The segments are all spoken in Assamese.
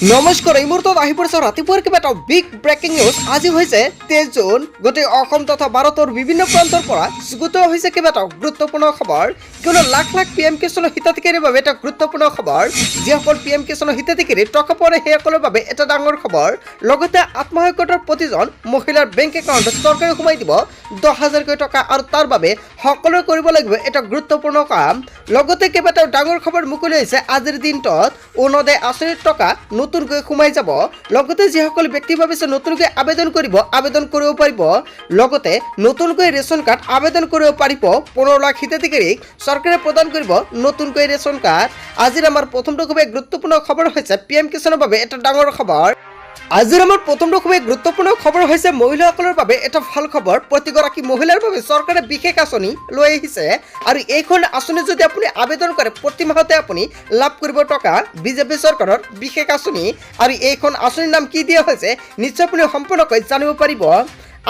নমস্কাৰ এই মুহূৰ্তত আহি পৰিছে ৰাতিপুৱাৰ কিবা এটা বিগ ব্ৰেকিং নিউজ। আজি হৈছে 23 জুন। গোটেই অসম তথা ভাৰতৰ বিভিন্ন প্ৰান্তৰ পৰা যুগুত হৈছে কিবা এটা গুৰুত্বপূৰ্ণ খবৰ। কিয়নো লাখ লাখ পিএম কিষাণৰ হিতাধিকাৰীৰ বাবে এটা গুৰুত্বপূৰ্ণ খবৰ। যিসকল পিএম কিষাণৰ হিতাধিকাৰী টকা পোৱা সেইসকলৰ বাবে এটা ডাঙৰ খবৰ। লগতে আত্মসহায়ক গোটৰ প্ৰতিজন মহিলাৰ বেংক একাউণ্টত চৰকাৰে সোমাই দিব 10,000কৈ টকা আৰু তাৰ বাবে সকলোৱে কৰিব লাগিব এটা গুৰুত্বপূৰ্ণ কাম। লগতে কিবা এটা ডাঙৰ খবৰ মুকলি হৈছে আজিৰ দিনটোত অৰুণোদয় আঁচনিৰ টকা নতুনকৈ সোমাই যাব। লগতে যিসকল ব্যক্তি ভাবিছে নতুনকৈ আবেদন কৰিব পাৰিব। লগতে নতুনকৈ ৰেচন কাৰ্ড আবেদন কৰিব পাৰিব। 15 লাখ হিতাধিকাৰীক চৰকাৰে প্ৰদান কৰিব নতুনকৈ ৰেচন কাৰ্ড। আজিৰ আমাৰ প্ৰথমটো খুবেই গুৰুত্বপূৰ্ণ খবৰ হৈছে পিএম কিষাণৰ বাবে এটা ডাঙৰ খবৰ। আজিৰ আমাৰ প্ৰথমটো খুবেই গুৰুত্বপূৰ্ণ খবৰ হৈছে মহিলাসকলৰ বাবে এটা ভাল খবৰ। প্ৰতিগৰাকী মহিলাৰ বাবে চৰকাৰে বিশেষ আঁচনি লৈ আহিছে আৰু এইখন আঁচনি যদি আপুনি আবেদন কৰে প্ৰতি মাহতে আপুনি লাভ কৰিব টকা। বিজেপি চৰকাৰৰ বিশেষ আঁচনি আৰু এইখন আঁচনিৰ নাম কি দিয়া হৈছে নিশ্চয় আপুনি সম্পূৰ্ণকৈ জানিব পাৰিব।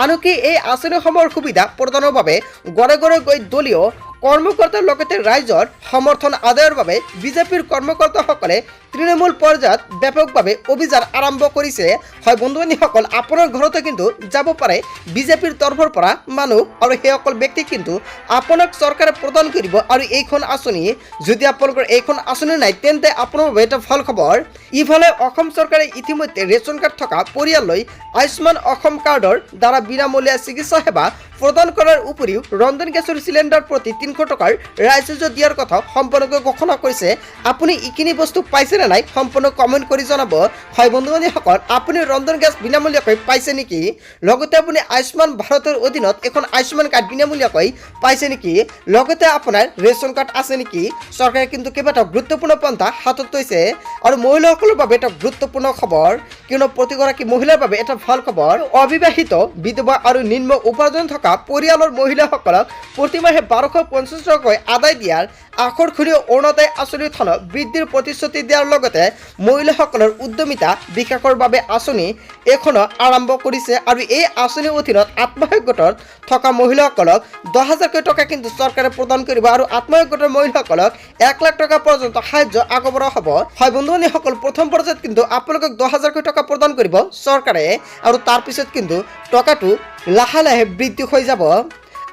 আনকি এই আঁচনিসমূহৰ সুবিধা প্ৰদানৰ বাবে ঘৰে ঘৰে গৈ দলীয় কৰ্মকৰ্তাৰ লগতে ৰাইজৰ সমৰ্থন আদায়ৰ বাবে বিজেপিৰ কৰ্মকৰ্তাসকলে তৃণমূল পৰ্যায়ত ব্যাপকভাৱে অভিযান আৰম্ভ কৰিছে। হয় বন্ধু বান্ধৱীসকল, আপোনাৰ ঘৰতে কিন্তু যাব পাৰে বিজেপিৰ তৰফৰ পৰা মানুহ আৰু সেইসকল ব্যক্তি কিন্তু আপোনাক চৰকাৰে প্ৰদান কৰিব। আৰু এইখন আঁচনি যদি আপোনালোকৰ এইখন আঁচনি নাই তেন্তে আপোনাৰ বাবে এটা ভাল খবৰ। ইফালে অসম চৰকাৰে ইতিমধ্যে ৰেচন কাৰ্ড থকা পৰিয়াললৈ আয়ুষ্মান অসম কাৰ্ডৰ দ্বাৰা বিনামূলীয়া চিকিৎসা সেৱা প্ৰদান কৰাৰ উপৰিও ৰন্ধন গেছৰ চিলিণ্ডাৰ প্ৰতি 300 টকাৰ ৰাজসাহায্য দিয়াৰ কথা সম্পূৰ্ণকৈ ঘোষণা কৰিছে। আপুনি এইখিনি বস্তু পাইছে নে নাই সম্পূৰ্ণ কমেণ্ট কৰি জনাব। হয় বন্ধু বান্ধৱীসকল, আপুনি ৰন্ধন গেছ বিনামূলীয়াকৈ পাইছে নেকি? লগতে আপুনি আয়ুষ্মান ভাৰতৰ অধীনত এখন আয়ুষ্মান কাৰ্ড বিনামূলীয়াকৈ পাইছে নেকি? লগতে আপোনাৰ ৰেচন কাৰ্ড আছে নেকি? চৰকাৰে কিন্তু কেইবাটাও গুৰুত্বপূৰ্ণ পন্থা হাতত লৈছে আৰু মহিলাসকলৰ বাবে এটা গুৰুত্বপূৰ্ণ খবৰ। কিয়নো প্ৰতিগৰাকী মহিলাৰ বাবে এটা ভাল খবৰ। অবিবাহিত, বিধৱা আৰু নিম্ন উপাৰ্জন থকা পৰিয়ালৰ মহিলাসকলক প্ৰতিমাহে 1250 টকাকৈ আদায় দিয়াৰ আকৰ্ষণীয় অৰুণোদয় আঁচনিৰ ধন বৃদ্ধিৰ প্ৰতিশ্ৰুতি দিয়াৰ লগতে মহিলাসকলৰ উদ্যমিতা বিকাশৰ বাবে আঁচনি এখনো আৰম্ভ কৰিছে। আৰু এই আঁচনিৰ অধীনত আত্মসহায়ক গোটত থকা মহিলাসকলক 10,000কৈ টকা কিন্তু চৰকাৰে প্ৰদান কৰিব আৰু আত্মসহায়ক গোটৰ মহিলাসকলক 1 লাখ টকা পৰ্যন্ত সাহায্য আগবঢ়োৱা হ'ব। হয় বন্ধু বান্ধৱীসকল, প্ৰথম পৰ্যায়ত কিন্তু আপোনালোকক 10,000কৈ টকা প্ৰদান কৰিব চৰকাৰে আৰু তাৰপিছত কিন্তু টকাটো লাহে লাহে বৃদ্ধি হৈ যাব।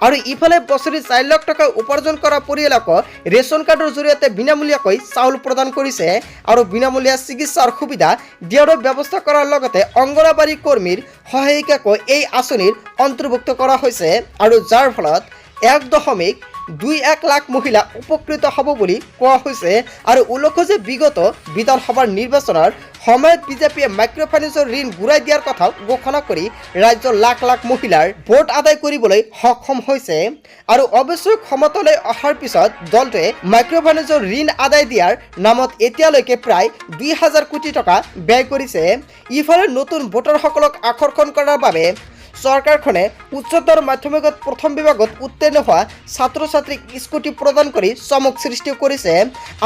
আৰু ইফালে বছৰি 4 লাখ টকা উপাৰ্জন কৰা পৰিয়ালক ৰেচন কাৰ্ডৰ জৰিয়তে বিনামূলীয়াকৈ চাউল প্ৰদান কৰিছে আৰু বিনামূলীয়া চিকিৎসাৰ সুবিধা দিয়াৰ ব্যৱস্থা কৰাৰ লগতে অংগনবাড়ী কৰ্মীৰ সহায়িকাকৈ এই আঁচনিৰ অন্তৰ্ভুক্ত কৰা হৈছে আৰু যাৰ ফলত 1.21 লাখ মহিলা উপকৃত হ'ব বুলি কোৱা হৈছে। আৰু উল্লেখ্য যে বিগত বিধানসভাৰ নিৰ্বাচনৰ সময়ত বিজেপিয়ে মাইক্ৰ' ফাইনেন্সৰ ঋণ ঘূৰাই দিয়াৰ কথা ঘোষণা কৰি ৰাজ্যৰ লাখ লাখ মহিলাৰ ভোট আদায় কৰিবলৈ সক্ষম হৈছে। আৰু অৱশ্যে ক্ষমতালৈ অহাৰ পিছত দলটোৱে মাইক্ৰ' ফাইনেন্সৰ ঋণ আদায় দিয়াৰ নামত এতিয়ালৈকে প্ৰায় 2,000 কোটি টকা ব্যয় কৰিছে। ইফালে নতুন ভোটাৰসকলক আকৰ্ষণ কৰাৰ বাবে চৰকাৰখনে উচ্চতৰ মাধ্যমিকত প্ৰথম বিভাগত উত্তীৰ্ণ হোৱা ছাত্ৰ ছাত্ৰীক স্কুটি প্ৰদান কৰি চমক সৃষ্টি কৰিছে।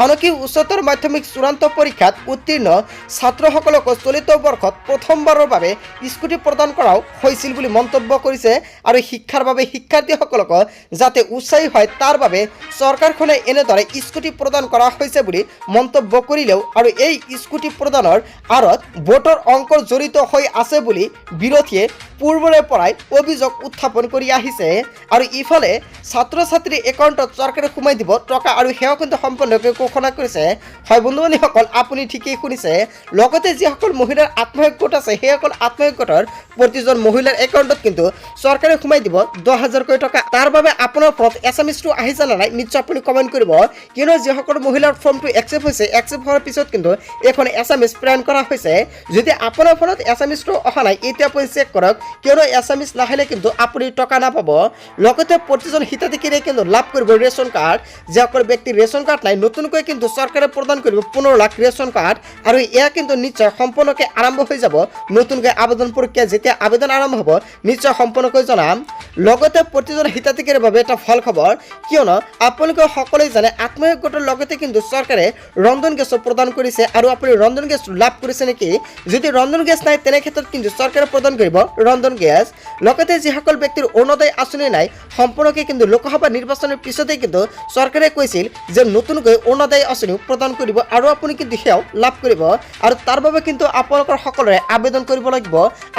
আনকি উচ্চতৰ মাধ্যমিক চূড়ান্ত পৰীক্ষাত উত্তীৰ্ণ ছাত্ৰসকলক চলিত বৰ্ষত প্ৰথমবাৰৰ বাবে স্কুটি প্ৰদান কৰাও হৈছিল বুলি মন্তব্য কৰিছে। আৰু শিক্ষাৰ বাবে শিক্ষাৰ্থীসকলক যাতে উৎসাহী হয় তাৰ বাবে চৰকাৰখনে এনেদৰে স্কুটি প্ৰদান কৰা হৈছে বুলি মন্তব্য কৰিলেও আৰু এই স্কুটি প্ৰদানৰ আঁৰত ভোটৰ অংক জড়িত হৈ আছে বুলি বিৰোধীয়ে পূৰ্বৰে পৰাই অভিযোগ উত্থাপন কৰি আহিছে। আৰু ইফালে ছাত্ৰ ছাত্ৰীৰ একাউণ্টত চৰকাৰে সোমাই দিব টকা আৰু সেয়া কিন্তু সম্পূৰ্ণকৈ ঘোষণা কৰিছে। হয় বন্ধু বান্ধৱীসকল, আপুনি ঠিকেই শুনিছে। লগতে যিসকল মহিলাৰ আত্মসহায়ক গোট আছে সেইসকল আত্মসহায়ক গোটৰ প্ৰতিজন মহিলাৰ একাউণ্টত কিন্তু চৰকাৰে সোমাই দিব 10,000কৈ টকা। তাৰ বাবে আপোনাৰ ফোনত SMS-টো আহিছে নে নাই নিশ্চয় আপুনি কমেণ্ট কৰিব। কিয়নো যিসকল মহিলাৰ ফৰ্মটো একচেপ্ট হৈছে, একচেপ্ট হোৱাৰ পিছত কিন্তু এখন SMS প্ৰেৰণ কৰা হৈছে। যদি আপোনাৰ ফোনত SMS-টো অহা নাই এতিয়া আপুনি চেক কৰক, কিয়নো SMS নাহিলে কিন্তু আপুনি টকা নাপাব। লগতে প্ৰতিজন হিতাধিকাৰীয়ে কিন্তু লাভ কৰিব ৰেচন কাৰ্ড। যিসকল ব্যক্তিৰ ৰেচন কাৰ্ড নাই নতুনকৈ কিন্তু চৰকাৰে প্ৰদান কৰিব 15 লাখ ৰেচন কাৰ্ড। আৰু এয়া কিন্তু নিশ্চয় সম্পূৰ্ণকৈ আৰম্ভ হৈ যাব। নতুনকৈ আবেদন প্ৰক্ৰিয়া যেতিয়া আবেদন আৰম্ভ হ'ব নিশ্চয় সম্পূৰ্ণকৈ জনাম। লগতে প্ৰতিজন হিতাধিকাৰীৰ বাবে এটা ভাল খবৰ, কিয়নো আপোনালোকে সকলোৱে জানে আত্মসহায়ক গোটৰ লগতে কিন্তু চৰকাৰে ৰন্ধন গেছো প্ৰদান কৰিছে। আৰু আপুনি ৰন্ধন গেছ লাভ কৰিছে নেকি? যদি ৰন্ধন গেছ নাই তেনে ক্ষেত্ৰত কিন্তু চৰকাৰে প্ৰদান কৰিব ৰন্ধন গেছ। ইয়েছ লগতে যিসকল ব্যক্তিৰ অৰুণোদয় আঁচনি নাই সম্পূৰ্ণকৈ কিন্তু লোকসভা নিৰ্বাচনৰ পিছতেই কিন্তু চৰকাৰে কৈছিল যে নতুনকৈ অৰুণোদয় আঁচনি প্ৰদান কৰিব আৰু আপুনি কিন্তু সেয়াও লাভ কৰিব আৰু তাৰ বাবে কিন্তু আপোনালোকৰ সকলোৰে আবেদন কৰিব লাগিব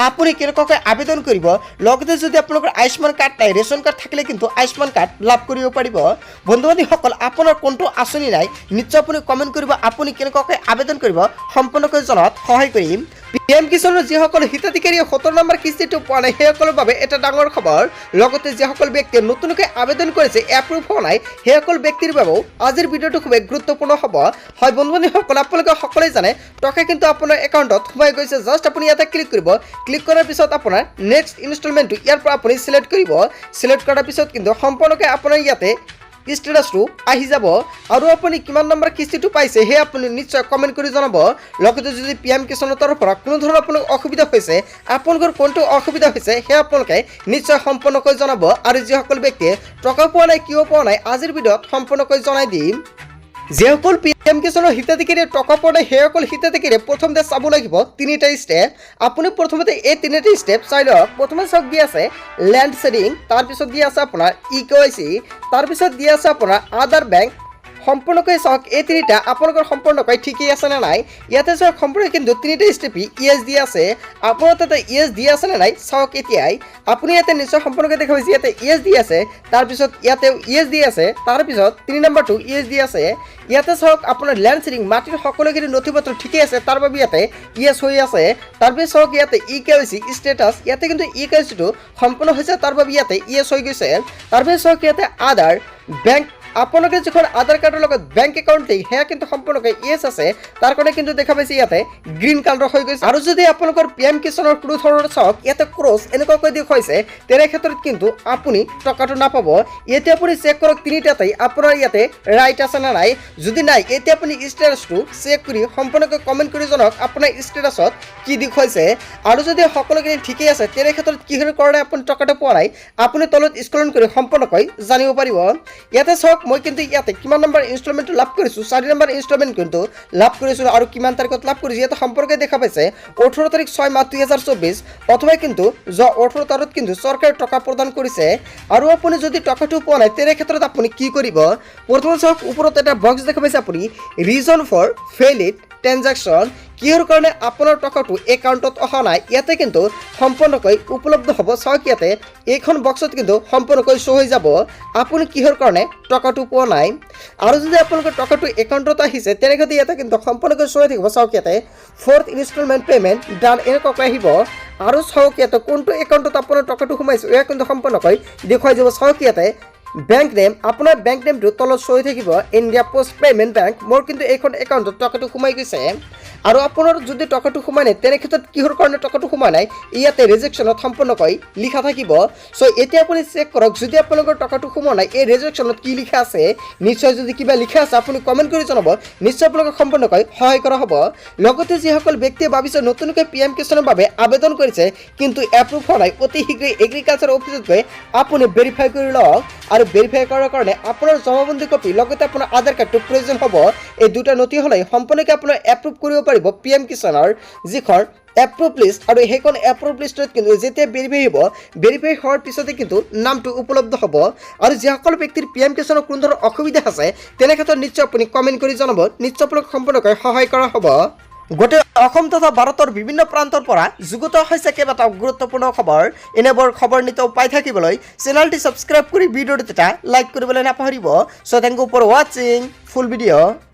আপুনি কেনেকুৱাকৈ আবেদন কৰিব লগতে যদি আপোনালোকৰ আয়ুষ্মান কাৰ্ড নাই ৰেচন কাৰ্ড থাকিলে কিন্তু আয়ুষ্মান কাৰ্ড লাভ কৰিব পাৰিব বন্ধু বান্ধৱীসকল আপোনাৰ কোনটো আঁচনি নাই নিশ্চয় আপুনি কমেণ্ট কৰিব আপুনি কেনেকুৱাকৈ আবেদন কৰিব সম্পূৰ্ণকৈ জনাত সহায় কৰিম পিএম কিষাণৰ যিসকল হিতাধিকাৰীয়ে ৭০ নম্বৰ কিস্তিটো পোৱা নাই সেইসকলৰ বাবে এটা ডাঙৰ খবৰ লগতে যিসকল ব্যক্তিয়ে নতুনকৈ আবেদন কৰিছে এপ্ৰুভ হোৱা নাই সেইসকল ব্যক্তিৰ বাবেও আজিৰ ভিডিঅ'টো খুবেই গুৰুত্বপূৰ্ণ হ'ব হয় বন্ধু বান্ধৱীসকল আপোনালোকে সকলোৱে জানে টকা কিন্তু আপোনাৰ একাউণ্টত সোমাই গৈছে জাষ্ট আপুনি ইয়াতে ক্লিক কৰিব ক্লিক কৰাৰ পিছত আপোনাৰ নেক্সট ইনষ্টলমেণ্টটো ইয়াৰ পৰা আপুনি চিলেক্ট কৰিব চিলেক্ট কৰাৰ পিছত কিন্তু সম্পূৰ্ণকৈ আপোনাৰ ইয়াতে ষ্টেটাছটো আহি যাব আৰু আপুনি কিমান নম্বৰ কিস্তিটো পাইছে সেই আপুনি নিশ্চয় কমেণ্ট কৰি জনাব লগতে যদি পিএম কিষাণৰ তৰফৰ পৰা কোনো ধৰণৰ আপোনাৰ অসুবিধা হৈছে আপোনালোকৰ কোনটো অসুবিধা হৈছে সেই আপোনালোকে নিশ্চয় সম্পূৰ্ণকৈ জনাব আৰু যিসকল ব্যক্তিয়ে টকা পোৱা নাই কিয় পোৱা নাই আজিৰ ভিডিঅ'ত সম্পূৰ্ণকৈ জনাই দিম যিসকল পিএম কিষাণৰ হিতাধিকাৰীয়ে টকা পোৱা নাই সেইসকল হিতাধিকাৰীয়ে প্ৰথমতে চাব লাগিব তিনিটা ষ্টেপ আপুনি প্ৰথমতে এই তিনিটা ষ্টেপ চাই লওক প্ৰথমে চাওক দি আছে লেণ্ড শেডিং তাৰপিছত দি আছে আপোনাৰ ইকেৱাইচি তাৰপিছত দি আছে আপোনাৰ আধাৰ বেংক সম্পূৰ্ণকৈ চাওক এই তিনিটা আপোনালোকৰ সম্পূৰ্ণকৈ ঠিকেই আছে নে নাই ইয়াতে চাওক সম্পূৰ্ণ কিন্তু তিনিটা ষ্টেপি ইয়েছ দি আছে আপোনাৰ তাতে ইয়েছ দি আছে নে নাই চাওক এতিয়াই আপুনি ইয়াতে নিশ্চয় সম্পূৰ্ণকৈ দেখা পাইছে ইয়াতে ইয়েছ দি আছে তাৰপিছত ইয়াতে ইয়েছ দি আছে তাৰপিছত 3 নম্বৰটো ইয়েছ দি আছে ইয়াতে চাওক আপোনাৰ লেণ্ড শেডিং মাটিৰ সকলোখিনি নথিপত্ৰ ঠিকেই আছে তাৰ বাবে ইয়াতে ইয়েছ হৈ আছে তাৰপিছত চাওক ইয়াতে ইকেৱাইচি ষ্টেটাছ ইয়াতে কিন্তু ইকেৱাইচিটো সম্পূৰ্ণ হৈছে তাৰ বাবে ইয়াতে ইয়েছ হৈ গৈছে তাৰপিছত চাওক ইয়াতে আধাৰ বেংক আপোনালোকে যখন আধাৰ কাৰ্ডৰ লগত বেংক একাউণ্ট লিংক সেয়া কিন্তু সম্পূৰ্ণকৈ ইয়েছ আছে তাৰ কাৰণে কিন্তু দেখা পাইছে ইয়াতে গ্ৰীণ কালাৰ হৈ গৈছে আৰু যদি আপোনালোকৰ পিএম কিষাণৰ কোনো ধৰণৰ চাওক ইয়াতে ক্ৰছ এনেকুৱাকৈ দেখুৱাইছে তেনে ক্ষেত্ৰত কিন্তু আপুনি টকাটো নাপাব ইয়াতে আপুনি চেক কৰক তিনিটাতেই আপোনাৰ ইয়াতে ৰাইট আছে নে নাই যদি নাই এতিয়া আপুনি ষ্টেটাছটো চেক কৰি সম্পূৰ্ণকৈ কমেণ্ট কৰি জনাওক আপোনাৰ ষ্টেটাছত কি দেখুৱাইছে আৰু যদি সকলোখিনি ঠিকেই আছে তেনে ক্ষেত্ৰত কিহৰ কাৰণে আপুনি টকাটো পোৱা নাই আপুনি তলত স্ক্ৰল কৰি সম্পূৰ্ণকৈ জানিব পাৰিব ইয়াতে চাওক মই কিন্তু ইয়াতে কিমান নম্বৰ ইনষ্টলমেণ্ট লাভ কৰিছোঁ 4 নম্বৰ ইনষ্টলমেণ্ট কিন্তু লাভ কৰিছোঁ আৰু কিমান তাৰিখত লাভ কৰিছোঁ ইয়াতে সম্পৰ্কে দেখা পাইছে 18 তাৰিখ 6 মাহ 2024 অথবা কিন্তু 18 তাৰিখত কিন্তু চৰকাৰে টকা প্ৰদান কৰিছে আৰু আপুনি যদি টকাটো পোৱা নাই তেনে ক্ষেত্ৰত আপুনি কি কৰিব প্ৰথমে চাওক ওপৰত এটা বক্স দেখা পাইছে আপুনি ৰিজন ফৰ ফেইলিড ট্ৰানজেকশ্যন কিহৰ কাৰণে আপোনাৰ টকাটো একাউণ্টত অহা নাই ইয়াতে কিন্তু সম্পূৰ্ণকৈ উপলব্ধ হ'ব চাওক ইয়াতে এইখন বক্সত কিন্তু সম্পূৰ্ণকৈ শ্ব' হৈ যাব আপুনি কিহৰ কাৰণে টকাটো পোৱা নাই আৰু যদি আপোনালোকৰ টকাটো একাউণ্টত আহিছে তেনেক্ষেত্ৰত ইয়াতে কিন্তু সম্পূৰ্ণকৈ শ্ব' হৈ থাকিব চাওক ইয়াতে 4th ইনষ্টলমেণ্ট পে'মেণ্ট ডান এনেকুৱাকৈ আহিব আৰু চাওক ইয়াতে কোনটো একাউণ্টত আপোনাৰ টকাটো সোমাইছে এয়া কিন্তু সম্পূৰ্ণকৈ দেখুৱাই যাব চাওক ইয়াতে বেংক নেম আপোনাৰ বেংক নেমটো তলত শ্ব' হৈ থাকিব ইণ্ডিয়া পোষ্ট পে'মেণ্ট বেংক মোৰ কিন্তু এইখন একাউণ্টত টকাটো সোমাই গৈছে আৰু আপোনাৰ যদি টকাটো সোমাই নাই তেনে ক্ষেত্ৰত কিহৰ কাৰণে টকাটো সোমাই নাই ইয়াতে ৰিজেকশ্যনত সম্পূৰ্ণকৈ লিখা থাকিব চ' এতিয়া আপুনি চেক কৰক যদি আপোনালোকৰ টকাটো সোমোৱা নাই এই ৰিজেকশ্যনত কি লিখা আছে নিশ্চয় যদি কিবা লিখা আছে আপুনি কমেণ্ট কৰি জনাব নিশ্চয় আপোনালোকক সম্পূৰ্ণকৈ সহায় কৰা হ'ব লগতে যিসকল ব্যক্তিয়ে ভাবিছে নতুনকৈ পিএম কিষাণৰ বাবে আবেদন কৰিছে কিন্তু এপ্ৰুভ হোৱা নাই অতি শীঘ্ৰেই এগ্ৰিকালচাৰ অফিচত গৈ আপুনি ভেৰিফাই কৰি লওক আৰু ভেৰিফাই কৰাৰ কাৰণে আপোনাৰ জমাবন্দী কপি লগতে আপোনাৰ আধাৰ কাৰ্ডটো প্ৰয়োজন হ'ব এই দুটা নথি হ'লে সম্পূৰ্ণকৈ আপোনাৰ এপ্ৰুভ কৰিব পাৰিব পিএম কিষাণৰ যিখন এপ্ৰুভ লিষ্ট আৰু সেইখন এপ্ৰুভ লিষ্টত কিন্তু যেতিয়া ভেৰিফাই হ'ব ভেৰিফাই হোৱাৰ পিছতে কিন্তু নামটো উপলব্ধ হ'ব আৰু যিসকল ব্যক্তিৰ পিএম কিষাণৰ কোনো ধৰণৰ অসুবিধা আছে তেনে ক্ষেত্ৰত নিশ্চয় আপুনি কমেণ্ট কৰি জনাব নিশ্চয় আপোনাক সম্পূৰ্ণকৈ সহায় কৰা হ'ব গোটেই অসম তথা ভাৰতৰ বিভিন্ন প্ৰান্তৰ পৰা যুগুত হৈছে কেইবাটাও গুৰুত্বপূৰ্ণ খবৰ এনেবোৰ খবৰ নিতৌ পাই থাকিবলৈ চেনেলটি ছাবস্ক্ৰাইব কৰি ভিডিঅ'টো এটা লাইক কৰিবলৈ নাপাহৰিব চ' থেংক ইউ ফৰ ৱাচিং ফুল ভিডিঅ'